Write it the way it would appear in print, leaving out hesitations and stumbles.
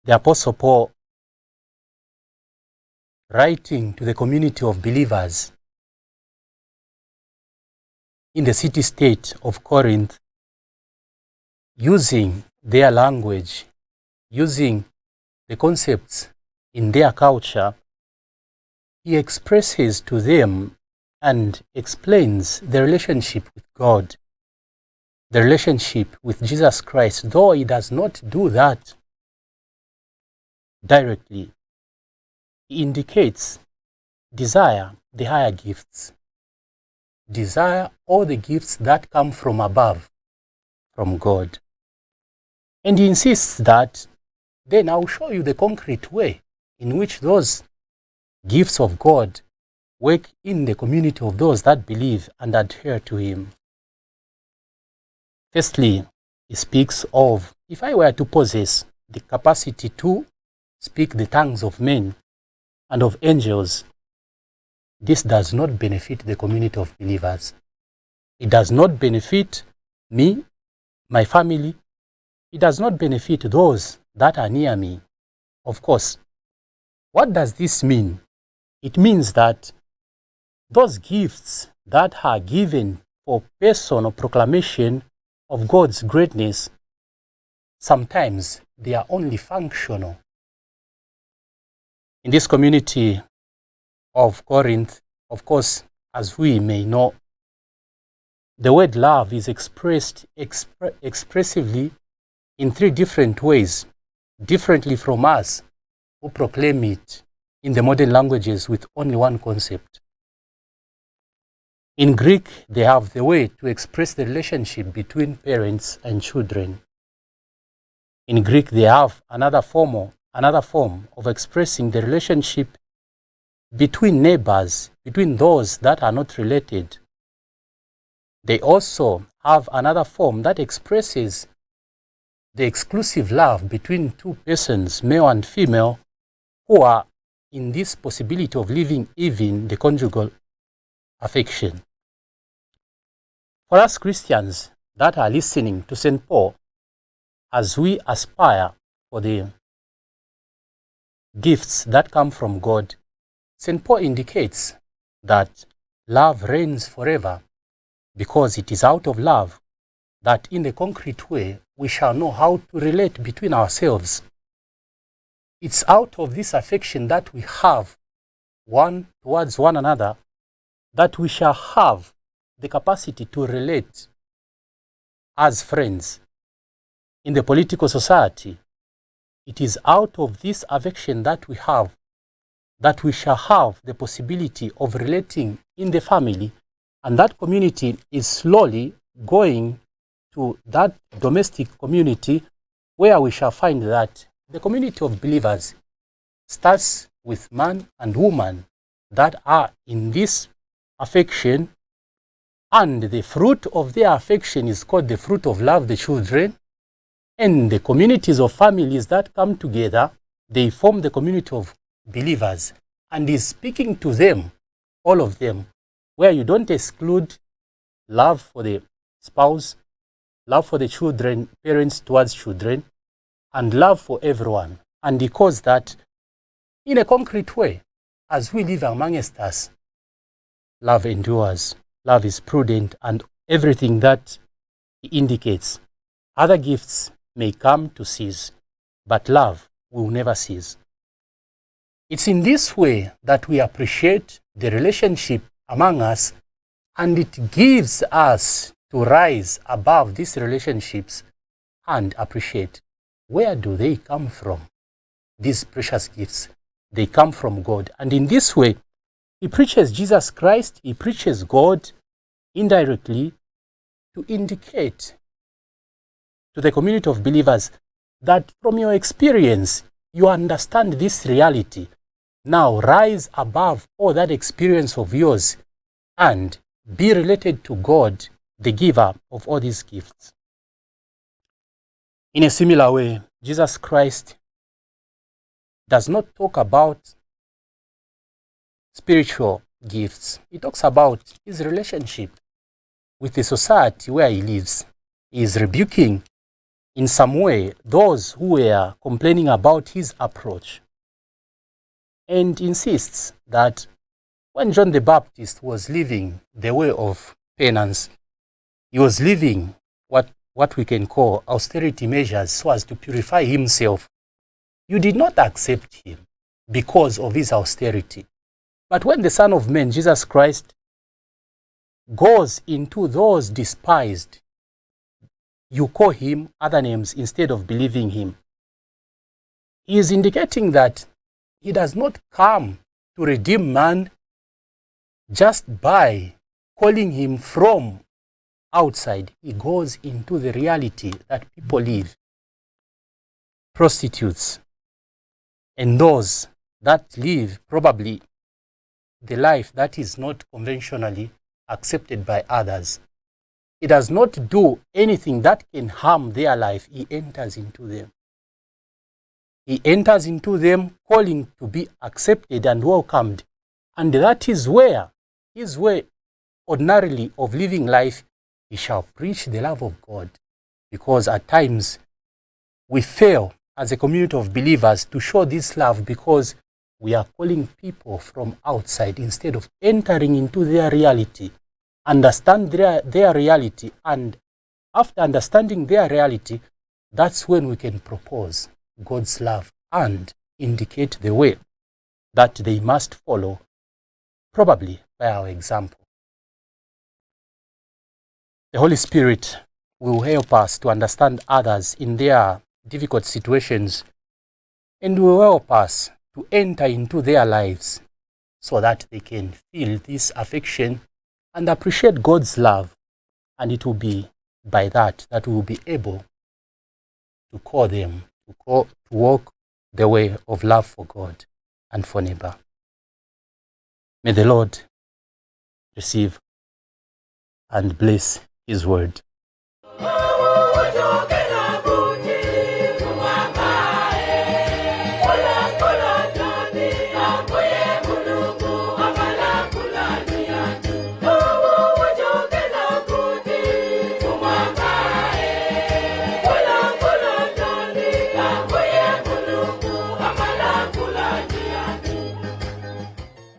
the Apostle Paul, writing to the community of believers in the city-state of Corinth, using their language, using the concepts in their culture, he expresses to them and explains the relationship with God, the relationship with Jesus Christ, though he does not do that directly. He indicates desire the higher gifts, desire all the gifts that come from above, from God. And he insists that then I'll show you the concrete way in which those gifts of God work in the community of those that believe and adhere to him. Firstly, he speaks of, if I were to possess the capacity to speak the tongues of men and of angels, this does not benefit the community of believers. It does not benefit me, my family. It does not benefit those that are near me. Of course, what does this mean? It means that those gifts that are given for personal proclamation of God's greatness, sometimes they are only functional. In this community of Corinth, of course, as we may know, the word love is expressed expressively in three different ways, differently from us who proclaim it in the modern languages with only one concept. In Greek, they have the way to express the relationship between parents and children. In Greek, they have another form of expressing the relationship between neighbors, between those that are not related. They also have another form that expresses the exclusive love between two persons, male and female, who are in this possibility of living even the conjugal affection. For us Christians that are listening to St. Paul, as we aspire for the gifts that come from God, St. Paul indicates that love reigns forever, because it is out of love that in a concrete way we shall know how to relate between ourselves. It's out of this affection that we have one towards one another that we shall have the capacity to relate as friends. In the political society, it is out of this affection that we have that we shall have the possibility of relating in the family, and that community is slowly going to that domestic community where we shall find that the community of believers starts with man and woman that are in this affection, and the fruit of their affection is called the fruit of love, the children. And the communities of families that come together, they form the community of believers, and is speaking to them, all of them, where you don't exclude love for the spouse, love for the children, parents towards children, and love for everyone. And because that, in a concrete way, as we live amongst us, love endures, love is prudent, and everything that it indicates. Other gifts may come to cease, but love will never cease. It's in this way that we appreciate the relationship among us, and it gives us to rise above these relationships and appreciate, where do they come from? These precious gifts, they come from God. And in this way, he preaches Jesus Christ, he preaches God indirectly to indicate to the community of believers that from your experience, you understand this reality. Now rise above all that experience of yours and be related to God, the giver of all these gifts. In a similar way, Jesus Christ does not talk about spiritual gifts. He talks about his relationship with the society where he lives. He is rebuking in some way those who were complaining about his approach, and insists that when John the Baptist was living the way of penance, he was living what we can call austerity measures so as to purify himself. You did not accept him because of his austerity. But when the Son of Man, Jesus Christ, goes into those despised, you call him other names instead of believing him. He is indicating that he does not come to redeem man just by calling him from outside. He goes into the reality that people live. Prostitutes and those that live probably the life that is not conventionally accepted by others. He does not do anything that can harm their life. He enters into them. He enters into them calling to be accepted and welcomed. And that is where his way ordinarily of living life, he shall preach the love of God. Because at times we fail as a community of believers to show this love because we are calling people from outside instead of entering into their reality, understand their reality, and after understanding their reality, that's when we can propose God's love and indicate the way that they must follow, probably by our example. The Holy Spirit will help us to understand others in their difficult situations and will help us to enter into their lives so that they can feel this affection and appreciate God's love. And it will be by that we will be able to call them to walk the way of love for God and for neighbor. May the Lord receive and bless his word.